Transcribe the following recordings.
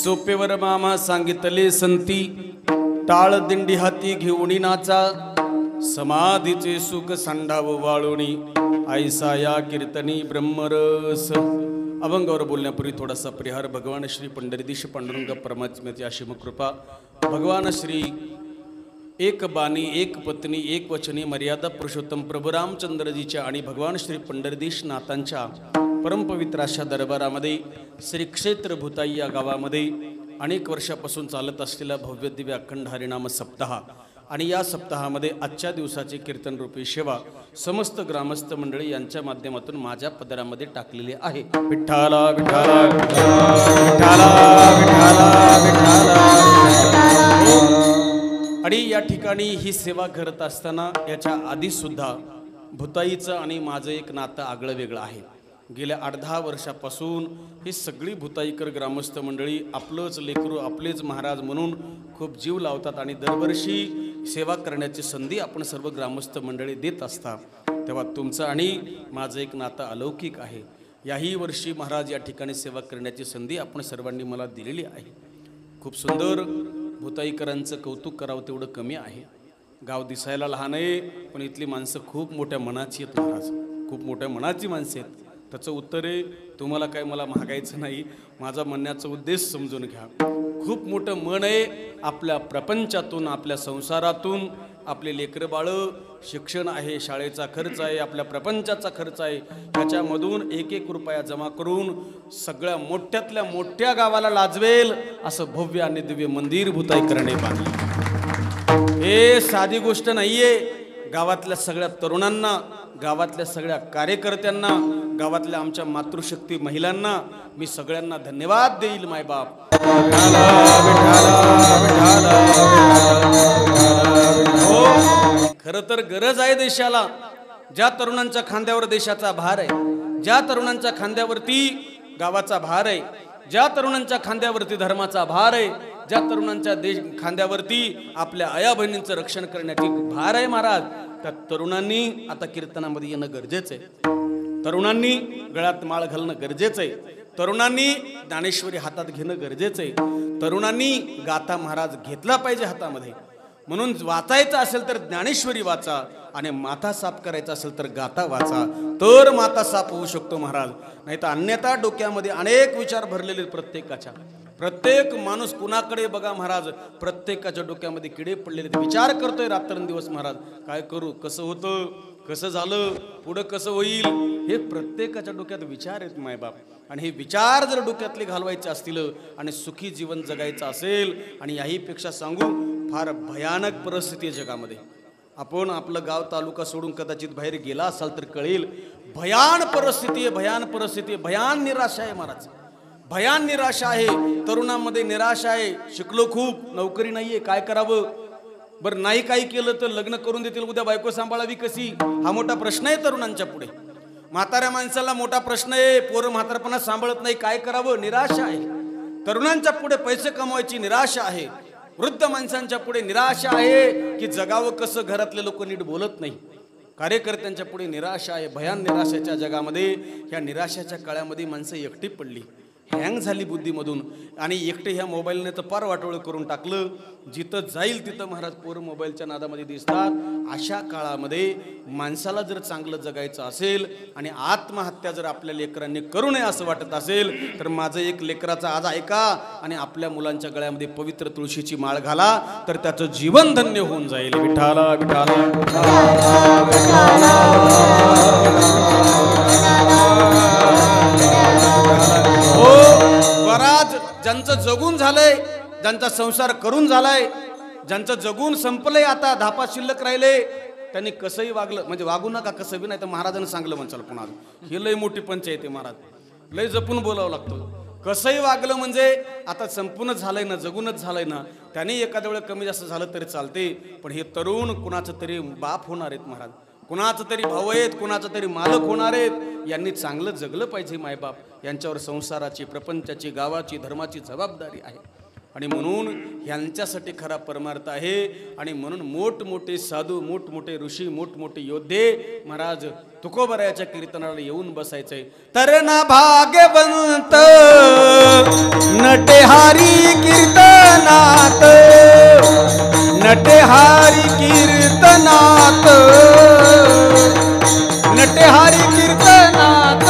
सोपेवर मामा सांगितले संती, टाळ दिंडी हाती घेऊनी नाचा, समाधीचे सुख सांडाव वाळुणी, ऐसा या कीर्तनी ब्रह्मरस। अभंगावर बोलण्यापूर्वी थोडासा परिहार। भगवान श्री पंढरीदीश पांडुरंग परमात्म्याची अशीम कृपा। भगवान श्री एक बाणी एक पत्नी एक वचनी मर्यादा पुरुषोत्तम प्रभू रामचंद्रजीच्या आणि भगवान श्री पंढरीदीश नाथांच्या परमपवित्र अशा दरबारामध्ये श्री क्षेत्र भूताई या गावामध्ये अनेक वर्षापासून चालत असलेला भव्य दिव्य अखंड हरिनाम सप्ताह आणि या सप्ताहामध्ये आजच्या दिवसाची कीर्तन रूपी सेवा समस्त ग्रामस्थ मंडळी यांच्या माध्यमातून माझ्या पदरामध्ये टाकलेली आहे। विठ्ठला विठ्ठला विठ्ठला विठ्ठला विठ्ठला। आणि या ठिकाणी ही सेवा करत असताना याच्या आधी सुद्धा भूताईचं आणि माझं एक नातं आगळं वेगळं आहे। गेल्या 8-10 वर्षापासून ही सगळी भूताईकर ग्रामस्थ मंडळी आपलंच लेकरू आपलेच महाराज म्हणून खूप जीव लावतात आणि दरवर्षी सेवा करण्याची संधी आपण सर्व ग्रामस्थ मंडळी देत असता। तेव्हा तुमचं आणि माझं एक नातं अलौकिक आहे। याही वर्षी महाराज या ठिकाणी सेवा करण्याची संधी आपण सर्वांनी मला दिलेली आहे। खूप सुंदर भूताईकरांचं कौतुक करावं तेवढं कमी आहे। गाव दिसायला लहान आहे पण इथली माणसं खूप मोठ्या मनाची आहेत महाराज, खूप मोठ्या मनाची माणसं आहेत। त्याचं उत्तर आहे तुम्हाला काय मला मागायचं नाही, माझा म्हणण्याचा उद्देश समजून घ्या। खूप मोठं मन आहे आपल्या प्रपंचातून आपल्या संसारातून आपले लेकरं बाळं शिक्षण आहे, शाळेचा खर्च आहे, आपल्या प्रपंचाचा खर्च आहे, याच्यामधून एक एक रुपया जमा करून सगळ्या मोठ्यातल्या मोठ्या गावाला लाजवेल असं भव्य आणि दिव्य मंदिर भूताईकरांनी बांधलं। हे साधी गोष्ट नाहीये। गावातल्या सगळ्या तरुणांना, गावातल्या सगळ्या कार्यकर्त्यांना, गावातल्या आमच्या मातृशक्ती महिलांना मी सगळ्यांना धन्यवाद देईल मायबाप। खरं तर गरज आहे देशाला। ज्या तरुणांच्या खांद्यावर देशाचा भार आहे, ज्या तरुणांच्या खांद्यावरती गावाचा भार आहे, ज्या तरुणांच्या खांद्यावरती धर्माचा भार आहे, ज्या तरुणांच्या खांद्यावरती आपल्या आया बहिणींचं रक्षण करण्याची भार आहे महाराज, त्या तरुणांनी आता कीर्तनामध्ये येणं गरजेचं आहे। तरुणांनी गळ्यात माळ घालणं गरजेचं आहे। तरुणांनी ज्ञानेश्वरी हातात घेणं गरजेचं आहे। तरुणांनी गाथा महाराज घेतला पाहिजे हातामध्ये। म्हणून वाचायचं असेल तर ज्ञानेश्वरी वाचा आणि माथा साफ करायचा असेल तर गाथा वाचा, तर माथा साफ होऊ शकतो महाराज। नाही तर अन्यथा डोक्यामध्ये अनेक विचार भरलेले प्रत्येकाच्या, प्रत्येक माणूस कुणाकडे बघा महाराज, प्रत्येकाच्या डोक्यामध्ये किडे पडलेले, विचार करतोय रात्रंदिवस महाराज, काय करू, कसं होतं, कसं झालं, पुढं कसं होईल, हे प्रत्येकाच्या डोक्यात विचार आहेत मायबाप। आणि हे विचार जर डोक्यातले घालवायचे असतील आणि सुखी जीवन जगायचं असेल, आणि याहीपेक्षा सांगू फार भयानक परिस्थिती आहे जगामध्ये। आपण आपलं गाव तालुका सोडून कदाचित बाहेर गेला असाल तर कळेल, भयान परिस्थिती आहे, भयान परिस्थिती आहे, भयान निराशा आहे महाराज, भयान निराशा आहे। तरुणांमध्ये निराशा आहे, शिकलो खूप, नोकरी नाहीये, काय करावं, बरं नाही काही केलं तर लग्न करून देतील, उद्या बायको सांभाळावी कशी, हा मोठा प्रश्न आहे तरुणांच्या पुढे। म्हाताऱ्या माणसाला मोठा प्रश्न आहे, पोरं म्हातारपणा सांभाळत नाही, काय करावं, निराशा आहे। तरुणांच्या पुढे पैसे कमवायची निराशा आहे। वृद्ध माणसांच्या पुढे निराशा आहे की जगावं कसं, घरातले लोक नीट बोलत नाही। कार्यकर्त्यांच्या पुढे निराशा आहे। भयान निराशेच्या जगामध्ये, ह्या निराशाच्या काळामध्ये माणसं एकटी पडली, हँग झाली बुद्धीमधून, आणि एकटे ह्या मोबाईलने तर पार वाटोळं करून टाकलं। जिथं जाईल तिथं महाराज पोरं मोबाईलच्या नादामध्ये दिसतात। अशा काळामध्ये माणसाला जर चांगलं जगायचं असेल आणि आत्महत्या जर आपल्या लेकरांनी करू नये असं वाटत असेल तर माझं एक लेकराचा आज ऐका आणि आपल्या मुलांच्या गळ्यामध्ये पवित्र तुळशीची माळ घाला, तर त्याचं जीवन धन्य होऊन जाईल। विठाला विठाला बराच ज्यांचं जगून झालंय, ज्यांचा संसार करून झालाय, ज्यांचं जगून संपलंय, आता धापा शिल्लक राहिले, त्यांनी कसंही वागलं म्हणजे वागू नका कसं बी, नाही तर महाराजांनी सांगलं म्हणचाल पुन्हा, ही लय मोठी पंचायत आहे महाराज, लय जपून बोलावं लागतं। कसंही वागलं म्हणजे आता संपूर्ण झालंय ना, जगूनच झालंय ना, त्यांनी एखाद्या वेळेला कमी जास्त झालं तरी चालते, पण हे तरुण कुणाचं तरी बाप होणार आहेत महाराज, कुणाचं तरी भाऊ आहेत, कुणाचं तरी मालक होणार आहेत, यांनी चांगलं जगलं पाहिजे मायबाप। यांच्यावर संसाराची, प्रपंचाची, गावाची, धर्माची जबाबदारी आहे। आणि म्हणून यांच्यासाठी खरा परमार्थ आहे. आणि म्हणून मोठमोठे साधू, मोठमोठे ऋषी, मोठमोठे योद्धे महाराज तुकोबरायाच्या कीर्तनाला येऊन बसायचंय. तरणा भाग्यवंत नटेहारी कीर्तनात, नटेहारी कीर्तनात, नटेहारी कीर्तनात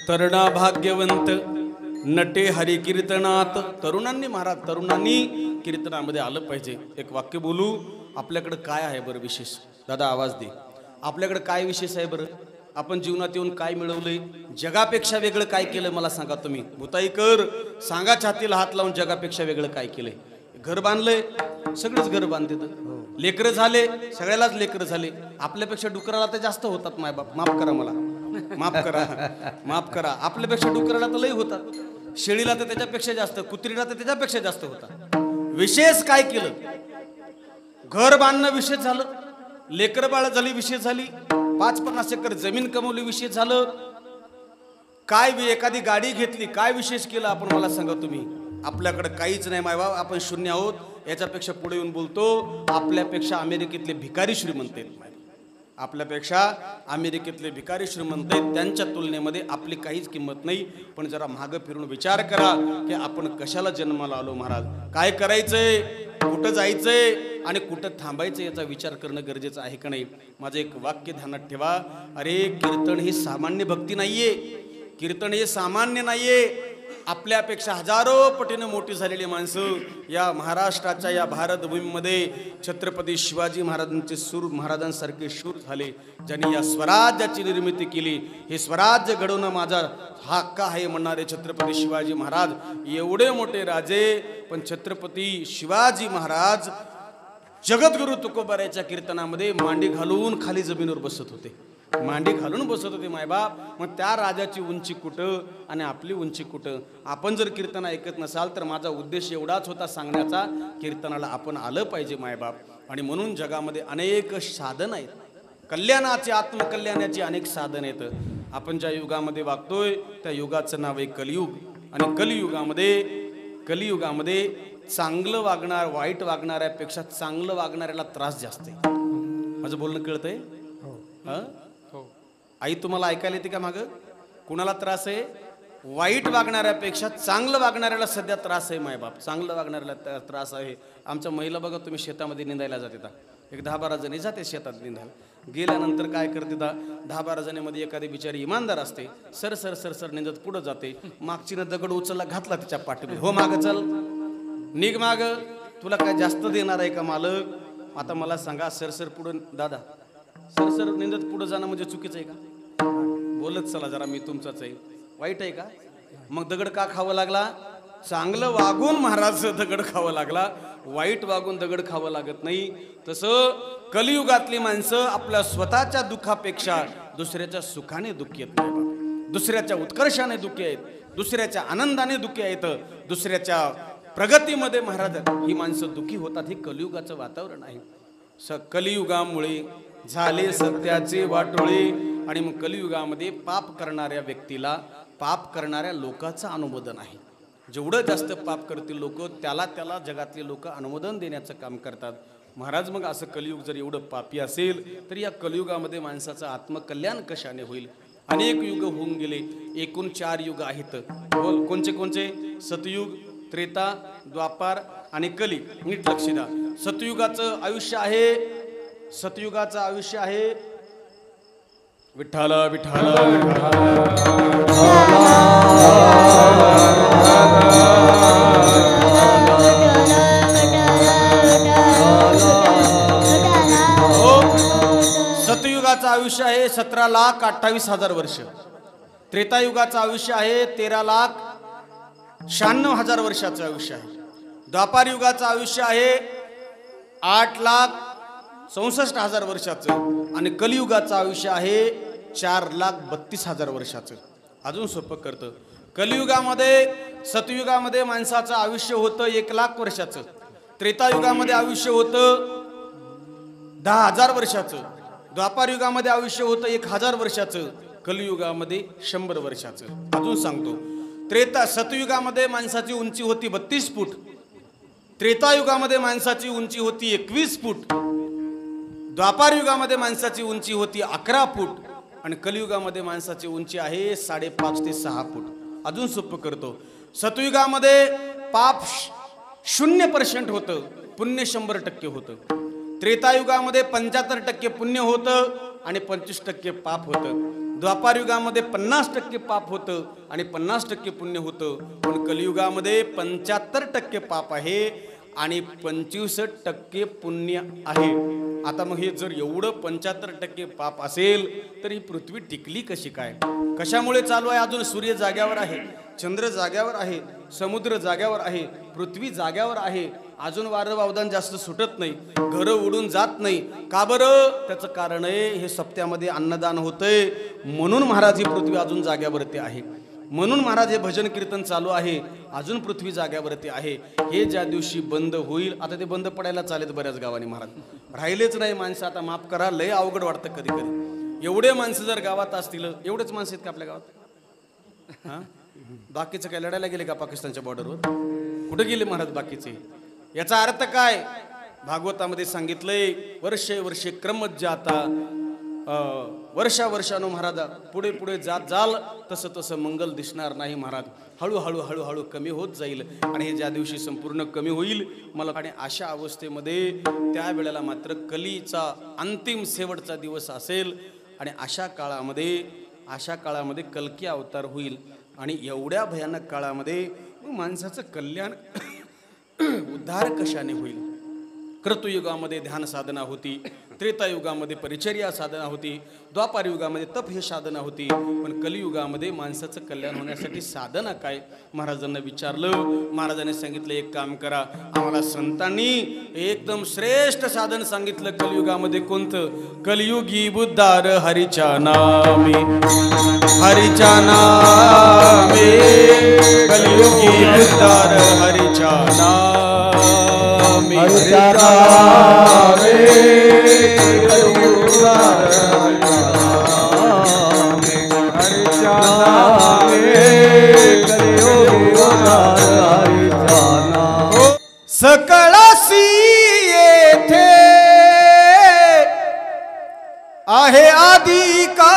तरणा भाग्यवंत नटे हरी कीर्तनात. तरुणांनी महाराज, तरुणांनी कीर्तनामध्ये आलं पाहिजे. एक वाक्य बोलू. आपल्याकडे काय आहे बरं विशेष? दादा आवाज दे. आपल्याकडे काय विशेष आहे बरं? आपण जीवनात येऊन काय मिळवलंय? जगापेक्षा वेगळं काय केलं मला सांगा तुम्ही. भूताईकर सांगा छातीला हात लावून, जगापेक्षा वेगळं काय केलंय? घर बांधलंय, सगळेच घर बांधते. लेकरं झाले, सगळ्यालाच लेकरं झाले. आपल्यापेक्षा डुकराला तर जास्त होतात मायबाप. माफ करा मला, माफ करा, माफ करा. आपल्यापेक्षा डुकराला तर लई होतात. शेळीला तर त्याच्यापेक्षा जास्त, कुत्रीला तर त्याच्यापेक्षा जास्त होतात. विशेष काय केलं? घर बांधणं विशेष झालं, लेकर बाळ झाली विशेष झाली, 5-50 एकर जमीन कमवली विशेष झालं. काय एखादी गाडी घेतली, काय विशेष केलं आपण मला सांगा तुम्ही. आपल्याकडे काहीच नाही मायबाप. आपण शून्य आहोत. याच्यापेक्षा पुढे येऊन बोलतो, आपल्यापेक्षा अमेरिकेतले भिकारी श्रीमंत आहेत. आपल्यापेक्षा अमेरिकेतले भिकारी श्रीमंत आहेत. त्यांच्या तुलनेमध्ये आपली काहीच किंमत नाही. पण जरा मागं फिरून विचार करा की आपण कशाला जन्माला आलो महाराज. काय करायचंय, कुठं जायचंय आणि कुठं थांबायचं याचा विचार करणं गरजेचं आहे का नाही. माझं एक वाक्य ध्यानात ठेवा. अरे कीर्तन ही सामान्य भक्ती नाहीये. कीर्तन हे सामान्य नाहीये. आपल्यापेक्षा हजारो पटीनं मोठी झालेली माणसं या महाराष्ट्राच्या या भारतभूमीमध्ये छत्रपती शिवाजी महाराजांचे सूर, महाराजांसारखे शूर झाले, ज्यांनी या स्वराज्याची निर्मिती केली. हे स्वराज्य घडवणं माझा हक्क आहे म्हणणारे छत्रपती शिवाजी महाराज एवढे मोठे राजे. पण छत्रपती शिवाजी महाराज जगद्गुरु तुकोबारायाच्या कीर्तनामध्ये मांडी घालून खाली जमिनीवर बसत होते. मांडी घालून बसत होते मायबाप. मग त्या राजाची उंची कुठं आणि आपली उंची कुठं? आपण जर कीर्तन ऐकत नसाल तर माझा उद्देश एवढाच होता सांगण्याचा, कीर्तनाला आपण आलं पाहिजे मायबाप. आणि म्हणून जगामध्ये अनेक साधन आहेत, कल्याणाचे, आत्मकल्याणाची अनेक साधन आहेत. आपण ज्या युगामध्ये वागतोय त्या युगाचं नाव आहे कलियुग. आणि कलियुगामध्ये चांगलं वागणार, वाईट वागणाऱ्यापेक्षा चांगलं वागणाऱ्याला त्रास जास्त आहे. माझं बोलणं कळतंय? आई तुम्हाला ऐकायला येते का मागं? कुणाला त्रास आहे? वाईट वागणाऱ्यापेक्षा चांगलं वागणाऱ्याला सध्या त्रास आहे मायबाप. चांगलं वागणाऱ्याला त्रास आहे. आमच्या महिला बघा तुम्ही शेतामध्ये निंदायला जाते, एक 10-12 जणी जाते शेतात निंदायला. गेल्यानंतर काय करते, 10-12 जणीमध्ये एखादी बिचारी इमानदार असते, सर सर सर सर निंदत पुढं जाते. मागचीनं दगड उचलला, घातला तिच्या पाठीमध्ये. हो मागं चल, निघ माग, तुला काय जास्त देणार आहे का मालक? आता मला सांगा, सर सर पुढं दादा, सर सर निंदत पुढं जाणं म्हणजे चुकीचं आहे का? बोलत चला जरा, मी तुमचाच आहे. वाईट आहे का? मग दगड का खावं लागला? चांगलं वागून महाराज दगड खावं लागला. वाईट वागून दगड खावं लागत नाही. तसं कलियुगातली माणसं आपल्या स्वतःच्या दुःखापेक्षा दुसऱ्याच्या सुखाने दुःखी आहेत नाही. दुसऱ्याच्या उत्कर्षाने दुःखी आहेत, दुसऱ्याच्या आनंदाने दुःखी आहेत, दुसऱ्याच्या प्रगतीमध्ये महाराज ही माणसं दुःखी होतात. हे कलियुगाचं वातावरण आहे. कलियुगामुळे झाले सत्याचे वाटोळे. आणि मग कलियुगामध्ये पाप करणाऱ्या व्यक्तीला, पाप करणाऱ्या लोकांचं अनुमोदन आहे. जेवढं जास्त पाप करतील लोक, त्याला जगातले लोक अनुमोदन देण्याचं काम करतात महाराज. मग असं कलियुग जर एवढं पापी असेल तर या कलियुगामध्ये माणसाचं आत्मकल्याण कशाने होईल? अनेक युग होऊन गेले, एकूण 4 युग आहेत. बोल कोणचे कोणचे? सतयुग, त्रेता, द्वापार आणि कली. नीट लक्ष द्या. सतयुगाचं आयुष्य आहे सतयुगाचं आयुष्य आहे विठ्ठला विठ्ठला सतयुगाचं आयुष्य आहे 17,28,000 वर्ष. त्रेतायुगाचं आयुष्य आहे 13,96,000 वर्षाचं आयुष्य आहे. द्वापार युगाचं आयुष्य आहे 8,64,000 वर्षाचं आणि कलियुगाचं आयुष्य आहे 4,32,000 वर्षाचं. अजून सोपं करतं. कलियुगामध्ये सतयुगामध्ये माणसाचं आयुष्य होतं 1,00,000 वर्षाचं. त्रेतायुगामध्ये आयुष्य होतं 10,000 वर्षाचं. द्वापार युगामध्ये आयुष्य होतं 1,000 वर्षाचं. कलियुगामध्ये 100 वर्षाचं. अजून सांगतो. सतयुगामध्ये माणसाची उंची होती 32 फूट. त्रेतायुगामध्ये माणसाची उंची होती 21 फूट. द्वापार युगामध्ये माणसाची उंची होती 11 फूट आणि कलियुगामध्ये माणसाची उंची आहे 5.5 ते 6 फूट. अजून सोपं करतो. सतयुगामध्ये पाप 0% होतं, पुण्य 100% होतं. त्रेतायुगामध्ये 75% पुण्य होतं आणि 25% पाप होतं. द्वापार युगामध्ये 50% पाप होतं आणि 50% पुण्य होतं. पण कलियुगामध्ये 75% पाप आहे आणि 25% पुण्य आहे. आता मग हे जर एवढं 75% पाप असेल तर ही पृथ्वी टिकली कशी काय? कशामुळे चालू आहे? अजून सूर्य जाग्यावर आहे, चंद्र जाग्यावर आहे, समुद्र जाग्यावर आहे, पृथ्वी जाग्यावर आहे. अजून वारं वावदान जास्त सुटत नाही, घरं उडून जात नाही. का बरं? त्याचं कारण आहे हे सप्त्यामध्ये अन्नदान होतंय म्हणून महाराज ही पृथ्वी अजून जाग्यावरती आहे. म्हणून महाराज हे भजन कीर्तन चालू आहे, अजून पृथ्वी जाग्यावरती आहे. हे ज्या दिवशी बंद होईल, आता ते बंद पडायला चालेत बऱ्याच गावांनी महाराज, राहिलेच नाही माणसं. आता माफ करा, लय अवघड वाटतं कधी कधी. एवढे माणसं जर गावात असतील, एवढेच माणसं आहेत का आपल्या गावात? हां, बाकीचं काय लढायला गेले का पाकिस्तानच्या बॉर्डरवर? कुठे गेले महाराज बाकीचे? याचा अर्थ काय? भागवतामध्ये सांगितलंय, वर्षे वर्षे क्रमत जाता, वर्षा वर्षानो महाराज पुढे पुढे जात जाल तसं तसं मंगल दिसणार नाही महाराज. हळूहळू हळूहळू कमी होत जाईल आणि हे ज्या दिवशी संपूर्ण कमी होईल मला आणि अशा अवस्थेमध्ये त्यावेळेला मात्र कलीचा अंतिम शेवटचा दिवस असेल आणि अशा काळामध्ये कल्की अवतार होईल. आणि एवढ्या भयानक काळामध्ये माणसाचं कल्याण उद्धार कशाने होईल? क्रतुयुगामध्ये ध्यान साधना होती, त्रेतायुगामध्ये परिचर्या साधना होती, द्वापार युगामध्ये तप हे साधना होती. पण कलियुगामध्ये माणसाचं कल्याण होण्यासाठी साधना काय? महाराजांना विचारलं. महाराजांनी सांगितलं, एक काम करा, आम्हाला संतांनी एकदम श्रेष्ठ साधन सांगितलं कलियुगामध्ये. कोणतं? कलियुगी बुद्धार हरीच्या नामे, हरीच्या नामे, कलियुगी बुद्धार हरीच्या नामे, हरीच्या नामे, सकळासी येथे आहे आधी का